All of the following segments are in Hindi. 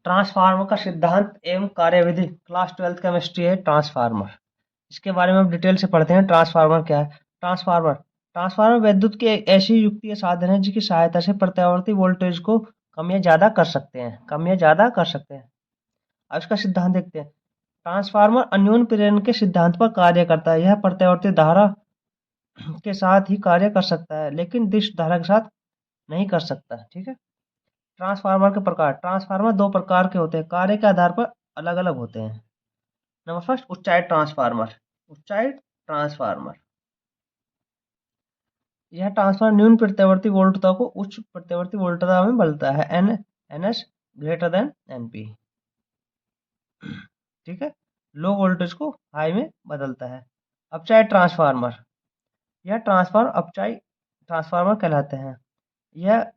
ट्रांसफार्मर का सिद्धांत एवं कार्यविधि क्लास 12th केमिस्ट्री है। ट्रांसफार्मर, इसके बारे में हम डिटेल से पढ़ते हैं। ट्रांसफार्मर क्या है? ट्रांसफार्मर ट्रांसफार्मर विद्युत की एक ऐसी युक्ति या साधन है जिसकी सहायता से प्रत्यावर्ती वोल्टेज को कम या ज्यादा कर सकते हैं। अब इसका सिद्धांत देखते हैं। ट्रांसफार्मर अन्योन्य प्रेरण के सिद्धांत पर कार्य करता है। यह प्रत्यावर्ती धारा के साथ ही कार्य कर सकता है, लेकिन दिश धारा के साथ नहीं कर सकता। ठीक है। ट्रांसफार्मर के प्रकार। ट्रांसफार्मर दो प्रकार के होते हैं, कार्य के आधार पर अलग अलग होते हैं। नंबर फर्स्ट, उच्चायित ट्रांसफार्मर। उच्चायित ट्रांसफार्मर यह ट्रांसफार्मर न्यून प्रत्यावर्ती वोल्टता को उच्च प्रत्यावर्ती वोल्टता में बदलता है, एनएस ग्रेटर देन एनपी। ठीक है। लो वोल्टेज को हाई में बदलता है। अपचायित ट्रांसफार्मर, यह ट्रांसफार्मर अपचायी ट्रांसफार्मर कहलाते हैं। यह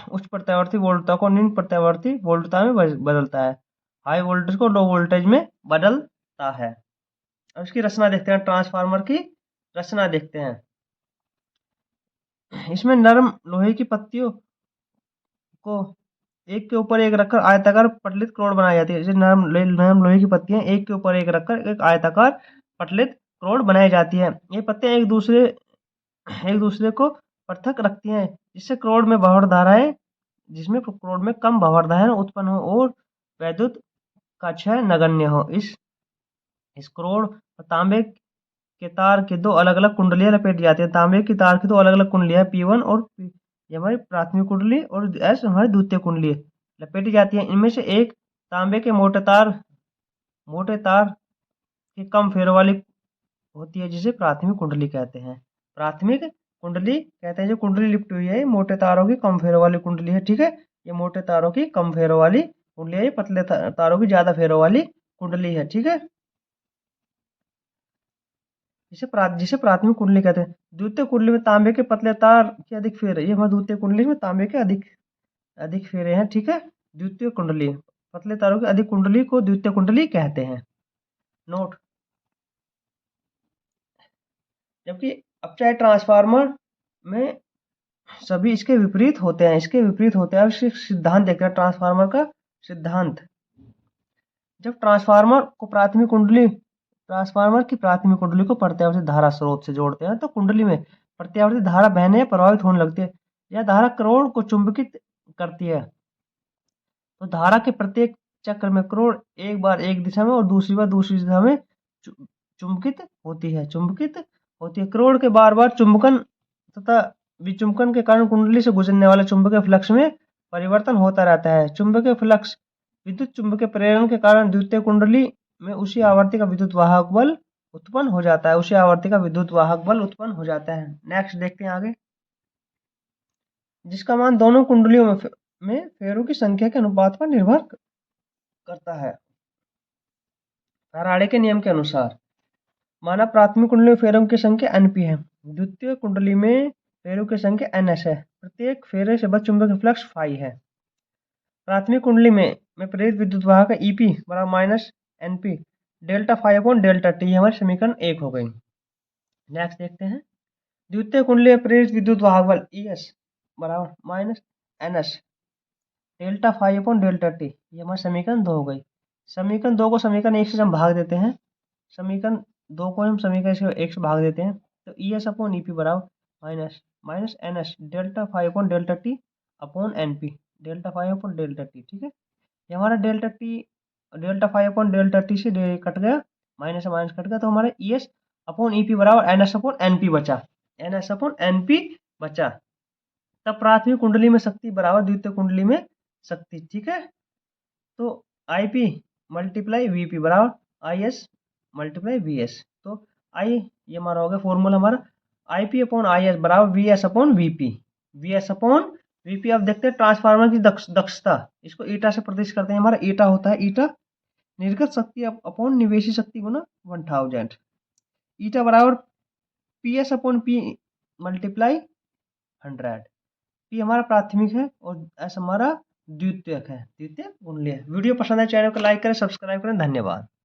उच्च प्रत्यावर्ती वोल्टता को निम्न प्रत्यावर्ती वोल्टता में बदलता है, हाई वोल्टेज को लो वोल्टेज में बदलता है। अब इसकी रचना देखते हैं। ट्रांसफार्मर की रचना देखते हैं। इसमें नरम लोहे की पत्तियों को एक के ऊपर एक रखकर आयताकार पटलित क्रोड बनाई जाती है। जैसे नरम लोहे की पत्तियां एक के ऊपर एक रखकर एक आयताकार पटलित क्रोड बनाई जाती है। ये पत्तियां एक दूसरे को पृथक रखती हैं, जिससे क्रोड में भंवर धाराएं जिसमें क्रोड में कम भंवर धाराएं उत्पन्न हो और वैद्युत का क्षय नगण्य हो। इस क्रोड तांबे के तार की दो अलग अलग कुंडलियां लपेटी जाती है। तांबे की तार की दो अलग अलग कुंडलियां P1 और ये हमारी प्राथमिक कुंडली और S हमारी द्वितीय कुंडली लपेटी जाती है। इनमें से एक तांबे के मोटे तार की कम फेरों वाली होती है, जिसे प्राथमिक कुंडली कहते हैं। प्राथमिक कुंडली कहते हैं जो कुंडली लिपटी हुई है, मोटे तारों की कम फेरों वाली कुंडली है। ठीक है। ये मोटे तारों की कम फेरों वाली कुंडली है, पतले तारों की ज्यादा फेरों वाली कुंडली है। ठीक है। जिसे प्राथमिक कुंडली कहते हैं। द्वितीय कुंडली में तांबे के पतले तार के अधिक फेरे, ये हमारी द्वितीय कुंडली में तांबे के अधिक अधिक फेरे हैं। ठीक है। द्वितीय कुंडली पतले तारों की अधिक कुंडली को द्वितीय कुंडली कहते हैं। नोट, जबकि अपचायी ट्रांसफार्मर में सभी इसके विपरीत होते हैं। अब सिद्धांत देखते हैं। ट्रांसफार्मर का सिद्धांत। जब ट्रांसफार्मर की प्राथमिक कुंडली को प्रत्यावर्ती धारा स्रोत से जोड़ते हैं, तो कुंडली में प्रत्यावर्ती धारा बहने या प्रवाहित होने लगती है। यह धारा क्रोड को चुंबकित करती है। तो धारा के प्रत्येक चक्र में क्रोड एक बार एक दिशा में और दूसरी बार दूसरी दिशा में चुंबकित होती है। क्रोड के बार बार चुंबकन तथा विचुंबकन के कारण कुंडली से गुजरने वाले चुंबकीय फ्लक्स में परिवर्तन होता रहता है। चुंबकीय फ्लक्स विद्युत चुंबकीय प्रेरण के कारण द्वितीय कुंडली में उसी आवर्ती का विद्युत वाहक बल उत्पन्न हो जाता है। नेक्स्ट देखते हैं आगे, जिसका मान दोनों कुंडलियों में फेरों की संख्या के अनुपात पर निर्भर करता है। फैराडे के नियम के अनुसार माना प्राथमिक कुंडली में फेरों की संख्या Np है, द्वितीय कुंडली में फेरों की संख्या Ns है। प्रत्येक फेरे से बद्ध चुंबकीय फ्लक्स फाई है। प्राथमिक कुंडली में प्रेरित विद्युत वाहक का Ep बराबर माइनस Np delta phi upon delta t. हमारे समीकरण 1 हो गई। नेक्स्ट देखते हैं। द्वितीय कुंडली में प्रेरित विद्युत वाहक बल Es बराबर माइनस Ns delta phi upon delta t. ये हमारे समीकरण 2 हो गई। समीकरण 2 को समीकरण 1 से हम भाग देते हैं। समीकरण 2 को हम समीकरण 1 से भाग देते हैं, तो Es अपॉन Ep बराबर माइनस Ns delta phi upon delta t upon Np delta phi upon delta t. ठीक है। ये हमारा delta phi upon delta t से कट गया, माइनस से माइनस कट गया, तो हमारा Es अपॉन Ep बराबर Ns अपॉन Np बचा। तब प्राथमिक कुंडली में शक्ति बराबर द्वितीय कुंडली में शक्ति। ठीक है। तो Ip मल्टीप्लाई Vp बराबर Is मल्टीप्लाई Vs। तो I ये हमारा हो गया फॉर्मूला हमारा Ip अपॉन Is बराबर Vs अपॉन Vp। अब देखते हैं ट्रांसफार्मर की दक्षता। इसको ईटा से प्रदर्शित करते हैं। हमारा ईटा होता है, ईटा निर्गत शक्ति अपॉन निवेशी शक्ति गुना 1000। ईटा बराबर PS upon P multiply 100। P हमारा प्राथमिक है और S हमारा द्वितीयक है, द्वितीय कुंडली है। वीडियो पसंद है चैनल को लाइक करें, सब्सक्राइब करें। धन्यवाद।